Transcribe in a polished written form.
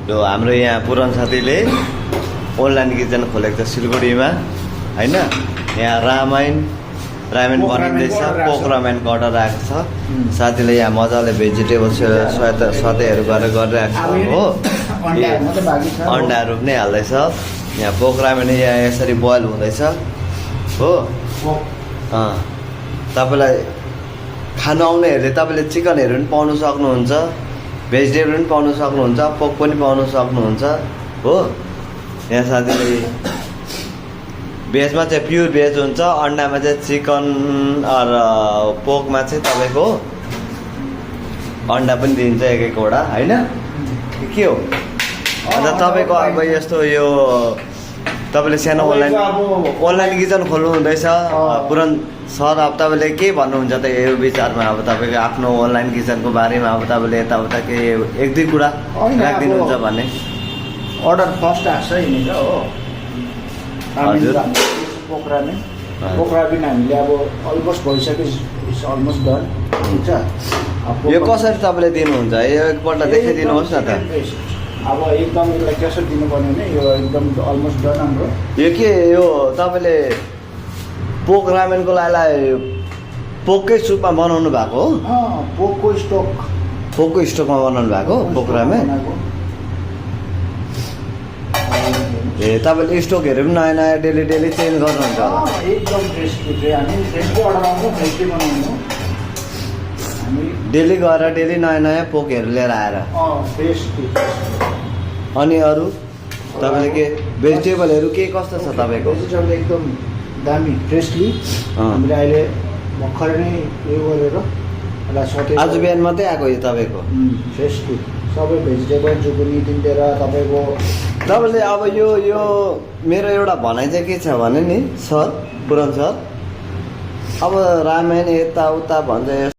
यो हाम्रो यहाँ पुरानो साथीले अनलाइन किचन खोलेको छ सिलगढीमा होइन। यहाँ रामायण बनिँदैछ, पोक रामायणको अर्डर आएको छ। साथीले यहाँ मजाले भेजिटेबल सतैहरू गरेर गरिरहेको छ हो। अन्डाहरू पनि हाल्दैछ। यहाँ पोक रामायण यहाँ यसरी बोइल हुँदैछ हो। तपाईँलाई खानु आउनेहरूले तपाईँले चिकनहरू पनि पाउनु सक्नुहुन्छ, भेजिटेबल पनि पाउनु सक्नुहुन्छ, पोक पनि पाउनु सक्नुहुन्छ हो। यहाँ साथीले भेजमा चाहिँ प्योर भेज हुन्छ, अन्डामा चाहिँ चिकन र पोकमा चाहिँ तपाईँको अन्डा पनि दिन्छ एक एकवटा होइन। के हो अन्त तपाईँको अब यस्तो यो तपाईँले सानो अनलाइन किचन खोल्नु हुँदैछ पुरान सर। अब तपाईँले के भन्नुहुन्छ त यो विचारमा? अब तपाईँको आफ्नो अनलाइन किचनको बारेमा अब तपाईँले यताउता के एक दुई कुरा राखिदिनुहुन्छ भने? अर्डर फर्स्ट आएको छ यहीँनिर हो। हजुर पोखरा पनि हामीले अब अलमोस्ट भइसक्यो, इट्स अलमोस्ट डन। ठिक छ। यो कसरी तपाईँले दिनुहुन्छ? यो एकपल्ट देखाइदिनुहोस् न त। अब एकदम यसलाई कसरी दिनुपर्ने भने यो एकदम अलमोस्ट डन हाम्रो। यो के यो तपाईँले पोक रामेनको लागि पोककै सुपमा बनाउनु भएको हो? पोकको स्टोकमा बनाउनु भएको पोक रामेन? ए तपाईँले स्टोकहरू पनि नयाँ नयाँ डेली चेन्ज गर्नुहुन्छ होला? एकदम फ्रेसली हामी फ्रेसली अर्डर आउँछ, फ्रेसली बनाउनु। डेली गएर डेली नयाँ पोकहरू लिएर आएर फ्रेसली। अनि अरू तपाईँले के भेजिटेबलहरू के कस्तो छ तपाईँको? भेजिटेबल एकदम दामी फ्रेसली। हामीले अहिले भर्खरै नै उयो गरेर आज बिहान मात्रै आएको यो तपाईँको? फ्रेसली सबै भेजिटेबल जुकुनीदेखि लिएर तपाईँले अब यो मेरो एउटा भनाइ चाहिँ के छ भने नि सर, पुरान सर, अब रामायण यताउता भन्छ